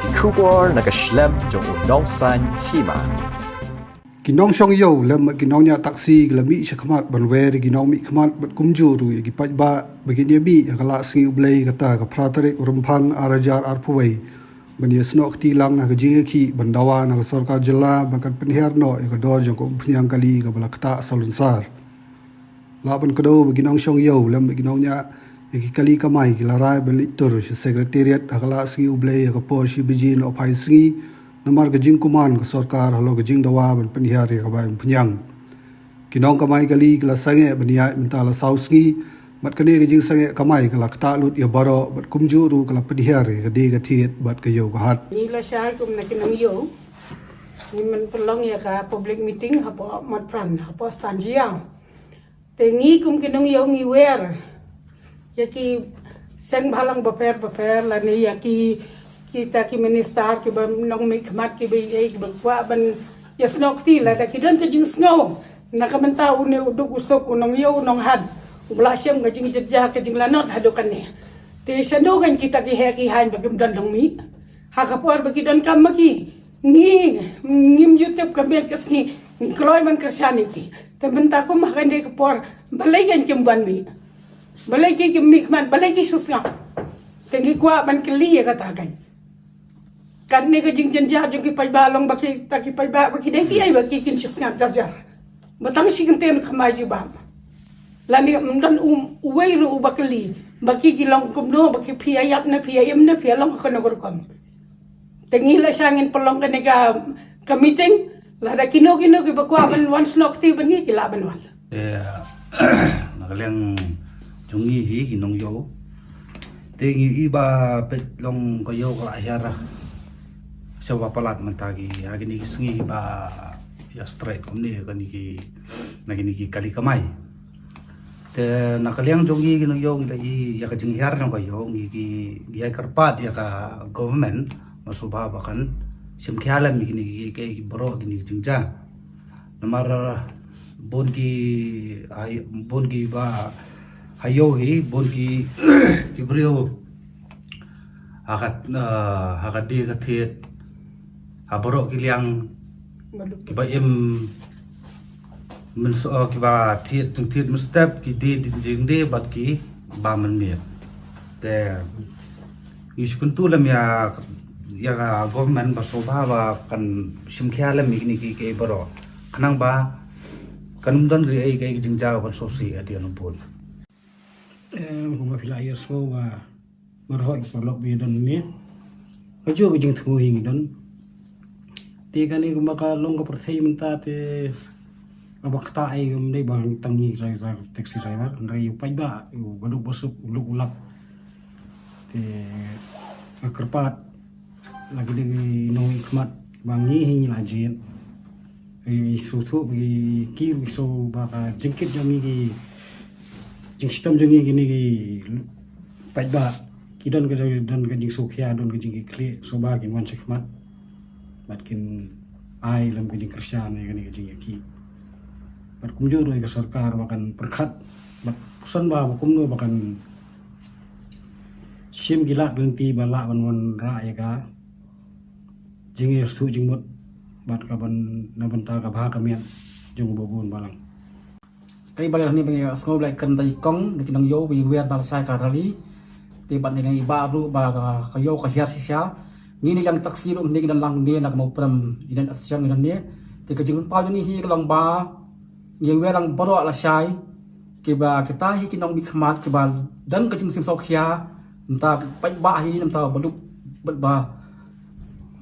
ki khubor na ka shlem jong Nongshong Hima ki Nongshong yo lem ki Nongniah Taksi glami shakmat banwer ki Nong mi khmat bat kumju ru ki pajba begini bi akala Sngewkhia kata ka pratare urumphang arajar arpuwei bani Sngewkhia lang na Sngewkhia bandawa na sarkar jilla bakan penher no ka dor jong ko phnyang kali ka balakta salunsar laban kado bagi Nongshong yo lem bagi Nongniah ki kali kamai ki larai belitur secretariat akala Sngewkhia ka por shi bijin of high sngi namar gajing kuman ka sarkar halo gajing dawa ban penhiar ka bai phnyang kinong kamai kali kala sange bania mentala sausngi mat kane gajing sange kamai kala kta lut ya baro bat kumju ru kala penhiar ka de ga thiet bat ka yo ka hat ni Lashai kum na kinong yo ni man pelong ya ka public meeting hapo mat pran hapo stanjia te ngi kum kinong yo ngi wer ya ki sen bhalang baper la ni ya ki kita ki minister ki ban nong mi khmat ki bi e ban kwa ban ya Sngewkhia la da ki dan ka jing snow na ka man ta une uduk usok nong yo nong had ubla shem ga jing jja ka jing lanot hadukan ne te shando kan kita ki he ki han bagim dan nong mi ha ka por bagi dan kam ki ngi ngim youtube ka be kas ni kloy man Kyrshan ki te ban ta ko ma kan de ka por balai kan kim ban mi balai ki mi khmat balai ki susna te ngi kwa ban kli ya kata kan kan ni ka jing janja jong ki pajba long baki ta ki pajba baki de ki ai baki kin shukna darjar batang sigenten khamaji ba lani mdan uwei ru bakli baki ki long kumno baki phia yap na phia em na phia long ka nagor kom tengi la sangin polong ka meeting la da kino ki bakwa ban wan Sngewkhia ban ki la ban wal nagaleng jongi hi ki nong yo tengi iba pet long ko yo ka hiara sewa palat mentagi agini sengi ba ya straight komni gani ki nagini ki kali kamai te nakaliang jongi gino yo ngi ya ka jing hiar no ko yo ngi ki ya karpat ya ka government masubha bakan Sngewkhia mi gini ki bro gini jingja namar bon ki ba hayo hi bon ki brio hakat di ka thiet aboro kiliang kiba men so kiba thiet step ki di jing de bat ki ba man me te is kuntu lam ya government ba sobha ba kan Sngewkhia lam ni ki boro khnang ba kanum dan ri ai kai jingja ban so si adian bon kuma phila years ko wa marhoi polok bi don ni ajo jing thu hing don te kani kuma ka long ka perthai minta te abakta ai gum dei bang tangi driver taxi driver nrai pai ba baduk basuk uluk ulak te akerpat lagi di nong khmat bangi hi la jin ai su thu bi ki so ba ka jingkit jami ki jing sistem jongi gini ki pai ba ki don ka jing Sngewkhia don ka jing kli so ba kin wan khmat bat kin ai lam ka jing Kyrshan ni gani ka jing ki bat kumjo roi ka sarkar bakan perkhat bat pusan ba kumno bakan sim gila lenti bala wan ra ya ka jing stu jing mot bat ka ban na banta ka bha ka mian jung bobun balang cái bây giờ này bây giờ Sngewkhia lại cần tay công để nông yo bị quen bằng sai cả rally thì bạn này ba ru ba cái yo cái hiar sisa ni ni lang taksi ru ni dan lang ni nak mau pram dan asyam dan ni thì cái jing pau ni hi long ba ni quen lang baro Lashai cái ba kita hi cái nong bị khmat cái ba dan cái jing Sngewkhia entah pai ba hi entah beluk ba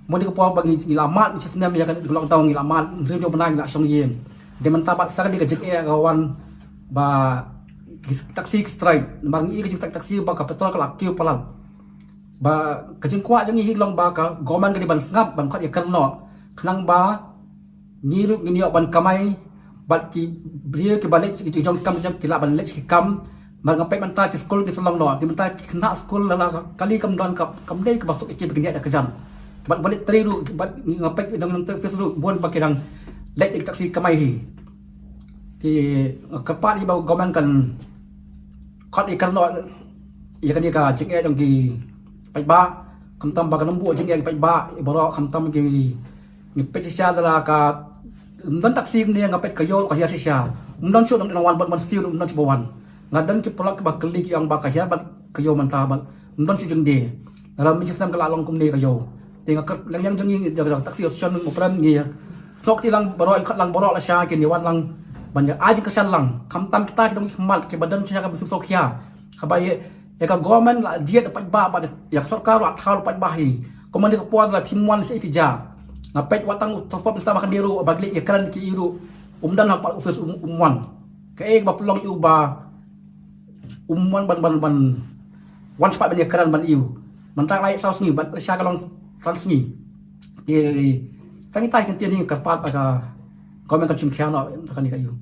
mau di kepala bagi gilamat macam senam ya kan lockdown gilamat rejo benang gila song yeng dia mentabat sekarang di kejek kawan ba taksi strike bang i kejek taksi ba kapitol ka kiu palang ba kejeng kwa jang hi long ba ka goman ka di ban ngap ban khat ya kan no khnang ba ni ru ni ban kamai bat ki bria ki balik ki jong kam jam ki la ban lek ki kam ban ngapai man ta ki school ki salong no ki man ta khna school la kali kam don kam dei ka basuk ki begini ada kejam bat balik tri ru bat ngapai dang Facebook bon ba ki dang lek dik taksi kamai hi thì kapat ibaw goman kan khat ikan no ya kan ka ching e jong ki pai ba Kamtam baga nambu jeng ya ba boro kamtam ki ngepet sia dala ka dan taksi ni ngapet kayo ka hiar sia umdan chu nang wan ban siu umdan chu bawan ngadan ki polak ba klik yang ba ka hiar ba kayo manta ba umdan chu jeng de dalam sistem kala long kum de kayo tinga kat lang yang jeng ni jaga taksi ocean mo pram ni sok ti lang boro ikhat lang boro la sia ki ni wan lang ban ya aji ka san lang kamtam kita ki dong khmal ki badan sia ka Sngewkhia khabai ya ka government la jiat pat ba ya sarkar wa khal pat ba hi komandi puan la phimwan se pija ngapet watang transport bersama kandiru bagli ya kan ki iru umdan hak office umwan ka ba pelong iu ba umwan ban wan cepat ban ya kan ban iu mentang lai sau sngi ban sya kalong sal sngi ye tangi tai kan tian ni karpat ba ka komen kan chim khia no kan ni ka iu